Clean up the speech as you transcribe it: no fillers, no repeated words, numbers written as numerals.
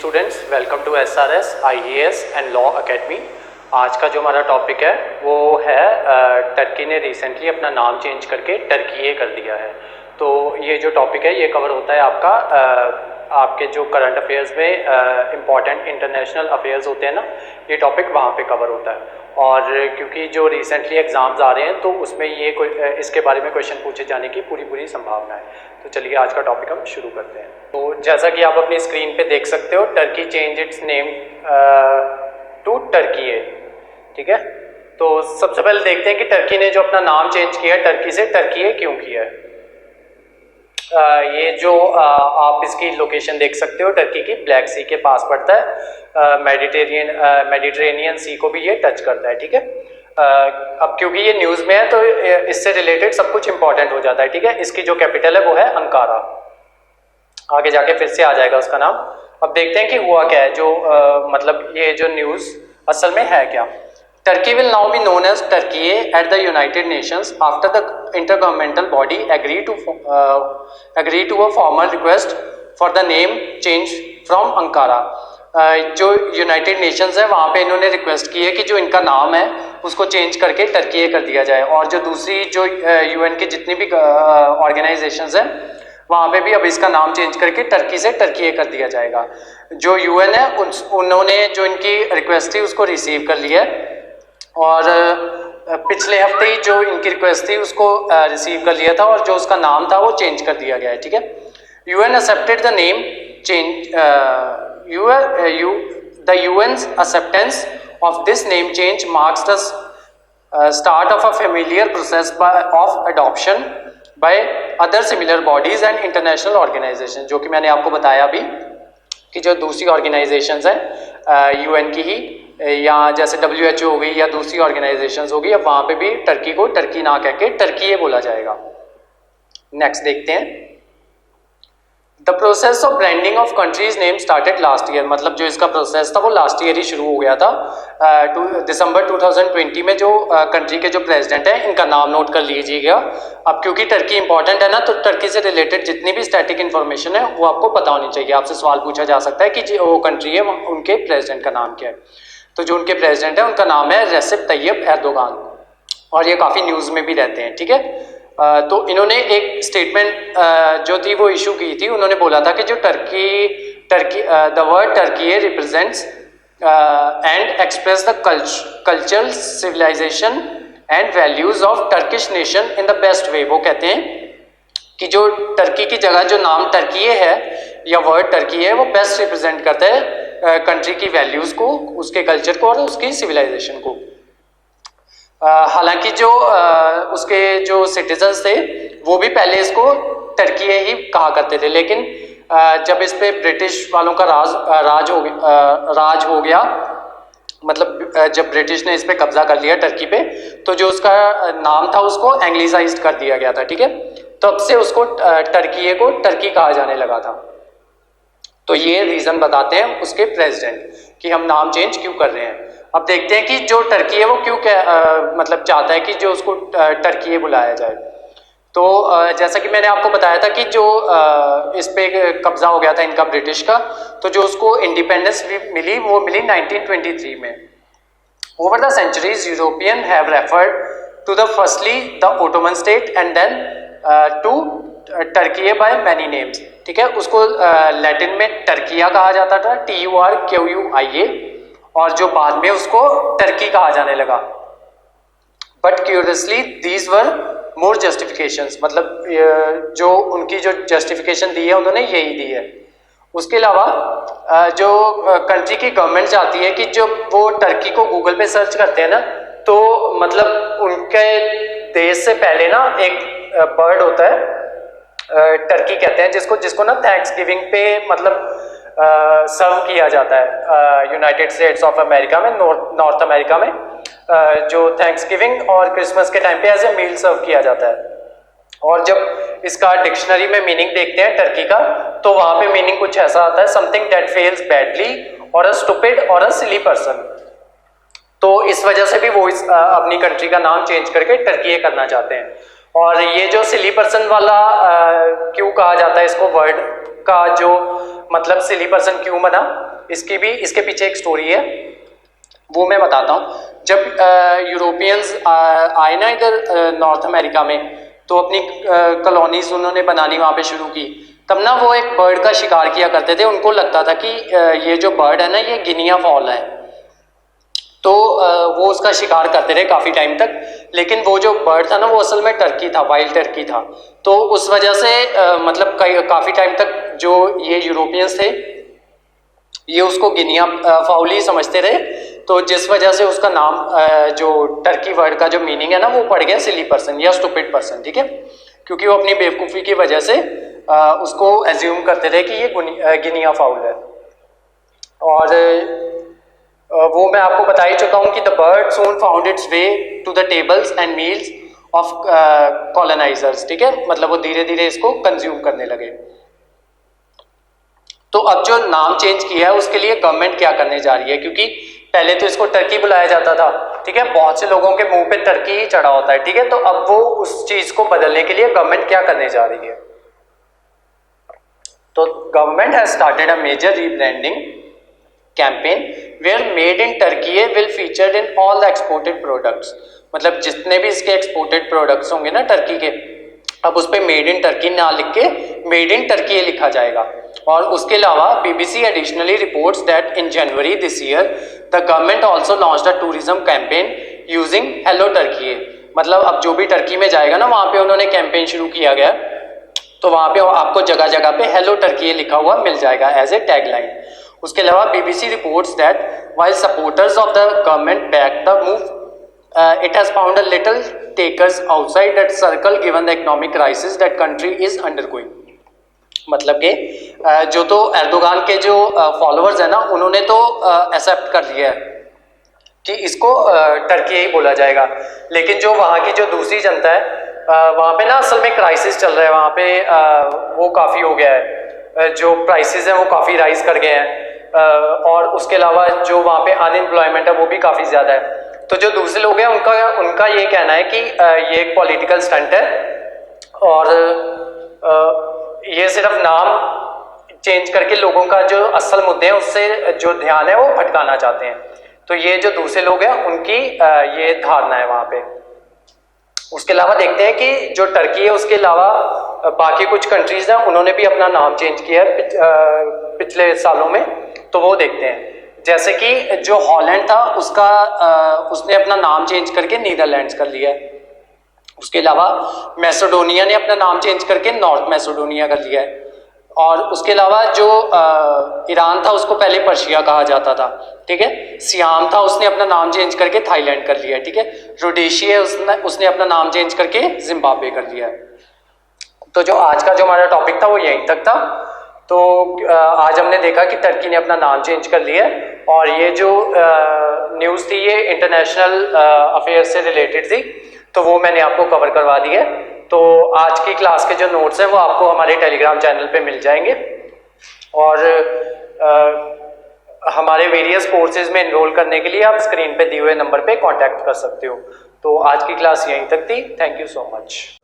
Students, welcome to SRS IAS and law academy. आज का जो हमारा टॉपिक है वो है टर्की ने रिसेंटली अपना नाम चेंज करके टर्कीये कर दिया है। तो ये जो टॉपिक है ये कवर होता है आपका आपके जो करंट अफेयर्स में इम्पॉर्टेंट इंटरनेशनल अफेयर्स होते हैं ना, ये टॉपिक वहाँ पे कवर होता है। और क्योंकि जो रिसेंटली एग्ज़ाम्स आ रहे हैं तो उसमें ये इसके बारे में क्वेश्चन पूछे जाने की पूरी संभावना है। तो चलिए आज का टॉपिक हम शुरू करते हैं। तो जैसा कि आप अपनी स्क्रीन पे देख सकते हो, Turkey change its name to Turkiye. ठीक है, तो सबसे पहले देखते हैं कि टर्की ने जो अपना नाम चेंज किया है टर्की से टर्कीये क्यों किया है। ये जो आप इसकी लोकेशन देख सकते हो, टर्की की ब्लैक सी के पास पड़ता है, मेडिटेरेनियन सी को भी ये टच करता है। ठीक है, अब क्योंकि ये न्यूज़ में है तो इससे रिलेटेड सब कुछ इंपॉर्टेंट हो जाता है। ठीक है, इसकी जो कैपिटल है वो है अंकारा, आगे जाके फिर से आ जाएगा उसका नाम। अब देखते हैं कि हुआ क्या है, जो मतलब ये जो न्यूज़ असल में है क्या। Turkey will now be known as Turkey at the United Nations after the intergovernmental body agreed to a formal request for the name change from Ankara। जो यूनाइटेड नेशंस है वहाँ पे इन्होंने रिक्वेस्ट की है कि जो इनका नाम है उसको चेंज करके टर्कीये कर दिया जाए। और जो दूसरी जो यूएन की जितनी भी ऑर्गेनाइजेशंस हैं वहाँ पे भी अब इसका नाम चेंज करके टर्की से टर्कीये कर दिया जाएगा। जो यूएन है उन्होंने जो इनकी रिक्वेस्ट थी उसको रिसीव कर लिया है और पिछले हफ्ते ही जो इनकी रिक्वेस्ट थी उसको रिसीव कर लिया था और जो उसका नाम था वो चेंज कर दिया गया है। ठीक है, UN accepted the name change the UN's acceptance of this name change marks the start of a familiar process of adoption by other similar bodies and international organizations। जो कि मैंने आपको बताया अभी कि जो दूसरी ऑर्गेनाइजेशंस हैं यूएन की ही, या जैसे WHO हो गई या दूसरी ऑर्गेनाइजेशंस होगी, अब वहाँ पे भी टर्की को टर्की ना कह के टर्कीये बोला जाएगा। नेक्स्ट देखते हैं, the process of branding of countries name started last year. मतलब जो इसका प्रोसेस था वो लास्ट ईयर ही शुरू हो गया था। दिसंबर 2020 में जो कंट्री के जो प्रेसिडेंट हैं इनका नाम नोट कर लीजिएगा। अब क्योंकि टर्की इंपॉर्टेंट है ना, तो टर्की से रिलेटेड जितनी भी स्टैटिक इन्फॉर्मेशन है वो आपको पता होनी चाहिए। आपसे सवाल पूछा जा सकता है कि वो कंट्री है उनके प्रेसिडेंट का नाम क्या है। तो जो उनके प्रेसिडेंट है उनका नाम है रेसिप तैयब एर्दोगान और ये काफ़ी न्यूज़ में भी रहते हैं। ठीक है, तो इन्होंने एक स्टेटमेंट जो थी वो इशू की थी। उन्होंने बोला था कि जो the word Turkey represents and express the cultural civilization and values of Turkish nation in the best way. वो कहते हैं कि जो टर्की की जगह जो नाम टर्कीये है या वर्ड टर्की है वो बेस्ट रिप्रेजेंट करता है कंट्री की वैल्यूज को, उसके कल्चर को और उसकी सिविलाइजेशन को। हालांकि जो उसके जो सिटीजन्स थे वो भी पहले इसको टर्कीये ही कहा करते थे, लेकिन जब इस पे ब्रिटिश वालों का राज हो गया, मतलब जब ब्रिटिश ने इस पे कब्जा कर लिया टर्की पे, तो जो उसका नाम था उसको एंग्लिसाइज्ड कर दिया गया था। ठीक है, तब से उसको टर्कीये को टर्की कहा जाने लगा था। तो ये रीज़न बताते हैं उसके प्रेसिडेंट कि हम नाम चेंज क्यों कर रहे हैं। अब देखते हैं कि जो टर्की है वो क्यों मतलब चाहता है कि जो उसको टर्कीये बुलाया जाए। तो जैसा कि मैंने आपको बताया था कि जो इस पे कब्जा हो गया था इनका ब्रिटिश का, तो जो उसको इंडिपेंडेंस मिली वो मिली 1923 में। Over the centuries European have referred to the firstly the Ottoman state and then to Turkiye by many names. ठीक है, उसको लैटिन में टर्किया कहा जाता था, TURQUIA, और जो बाद में उसको टर्की कहा जाने लगा। But curiously these were more justifications, मतलब जो उनकी जो जस्टिफिकेशन दी है उन्होंने यही दी है। उसके अलावा जो कंट्री की गवर्नमेंट चाहती है कि जब वो टर्की को गूगल पे सर्च करते हैं ना, तो मतलब उनके देश से पहले ना एक बर्ड होता है, टर्की कहते हैं जिसको ना थैंक्स गिविंग पे मतलब सर्व किया जाता है यूनाइटेड स्टेट्स ऑफ अमेरिका में, नॉर्थ अमेरिका में, जो थैंक्स गिविंग और क्रिसमस के टाइम पे एज ए मील सर्व किया जाता है। और जब इसका डिक्शनरी में मीनिंग देखते हैं टर्की का, तो वहाँ पे मीनिंग कुछ ऐसा आता है, समथिंग दैट फेल्स बैडली और अ स्टूपिड और अ सिली पर्सन। तो इस वजह से भी वो अपनी कंट्री का नाम चेंज करके टर्कीये करना चाहते हैं। और ये जो सिली पर्सन वाला क्यों कहा जाता है इसको, वर्ड का जो मतलब सिली पर्सन क्यों बना, इसके पीछे एक स्टोरी है, वो मैं बताता हूँ। जब यूरोपियंस आए ना इधर नॉर्थ अमेरिका में, तो अपनी कॉलोनीज उन्होंने बनानी वहाँ पे शुरू की। तब ना वो एक बर्ड का शिकार किया करते थे। उनको लगता था कि ये जो बर्ड है ना ये गिनिया फॉल है, तो वो उसका शिकार करते रहे काफ़ी टाइम तक। लेकिन वो जो बर्ड था ना वो असल में टर्की था, वाइल्ड टर्की था। तो उस वजह से मतलब काफ़ी टाइम तक जो ये यूरोपियंस थे ये उसको गिनिया फाउल ही समझते रहे। तो जिस वजह से उसका नाम जो टर्की वर्ड का जो मीनिंग है ना वो पड़ गया सिली पर्सन या स्टूपिड पर्सन, ठीक है। क्योंकि वो अपनी बेवकूफ़ी की वजह से उसको एज्यूम करते थे कि ये गिनिया फाउल है। और वो मैं आपको बता ही चुका हूँ कि the bird soon found its way to the tables and meals of colonisers, ठीक है। मतलब वो धीरे धीरे इसको कंज्यूम करने लगे। तो अब जो नाम चेंज किया है उसके लिए गवर्नमेंट क्या करने जा रही है, क्योंकि पहले तो इसको टर्की बुलाया जाता था, ठीक है। बहुत से लोगों के मुंह पे टर्की ही चढ़ा होता है, ठीक है। तो अब वो उस चीज को बदलने के लिए गवर्नमेंट क्या करने जा रही है, तो government has started a major rebranding campaign where made in Turkey will featured in all the exported products. मतलब जितने भी इसके एक्सपोर्टेड प्रोडक्ट्स होंगे ना टर्की के, अब उस पर मेड इन टर्की ना लिख के मेड इन टर्की लिखा जाएगा। और उसके अलावा BBC additionally reports that in January this year the government also launched a tourism campaign using hello Turkey. मतलब अब जो भी टर्की में जाएगा ना वहाँ पे उन्होंने कैंपेन शुरू किया गया, तो वहाँ पे आपको जगह जगह पे हेलो टर्की लिखा हुआ मिल जाएगा एज ए टैगलाइन। उसके अलावा BBC reports that while supporters of the government back the move it has found a little takers outside that circle given the economic crisis that country is undergoing। मतलब कि जो तो Erdogan के जो followers है ना उन्होंने तो एक्सेप्ट कर लिया है कि इसको टर्की ही बोला जाएगा, लेकिन जो वहाँ की जो दूसरी जनता है वहाँ पे ना असल में क्राइसिस चल रहा है। वहाँ पे वो काफ़ी हो गया है, जो प्राइसेस हैं वो काफ़ी राइज कर गए हैं, और उसके अलावा जो वहाँ पे अनएम्प्लॉयमेंट है वो भी काफ़ी ज़्यादा है। तो जो दूसरे लोग हैं उनका ये कहना है कि ये एक पॉलिटिकल स्टंट है और ये सिर्फ नाम चेंज करके लोगों का जो असल मुद्दे हैं उससे जो ध्यान है वो भटकाना चाहते हैं। तो ये जो दूसरे लोग हैं उनकी ये धारणा है वहाँ पे। उसके अलावा देखते हैं कि जो टर्की है उसके अलावा बाकी कुछ कंट्रीज हैं उन्होंने भी अपना नाम चेंज किया है पिछले सालों में, तो वो देखते हैं। जैसे कि जो हॉलैंड था उसने अपना नाम चेंज करके नीदरलैंड्स कर लिया है। उसके अलावा मैसेडोनिया ने अपना नाम चेंज करके नॉर्थ मैसेडोनिया कर लिया है। और उसके अलावा जो ईरान था उसको पहले पर्शिया कहा जाता था, ठीक है। सियाम था उसने अपना नाम चेंज करके थाईलैंड कर लिया है, ठीक है। रोडेशिया उसने अपना नाम चेंज करके जिम्बाब्वे कर लिया है। तो जो आज का जो हमारा टॉपिक था वो यहीं तक था। तो आज हमने देखा कि टर्की ने अपना नाम चेंज कर लिया है और ये जो न्यूज़ थी ये इंटरनेशनल अफेयर्स से रिलेटेड थी, तो वो मैंने आपको कवर करवा दी है। तो आज की क्लास के जो नोट्स हैं वो आपको हमारे टेलीग्राम चैनल पे मिल जाएंगे और हमारे वेरियस कोर्सेज में एनरोल करने के लिए आप स्क्रीन पे दिए हुए नंबर पे कांटेक्ट कर सकते हो। तो आज की क्लास यहीं तक थी। Thank you so much.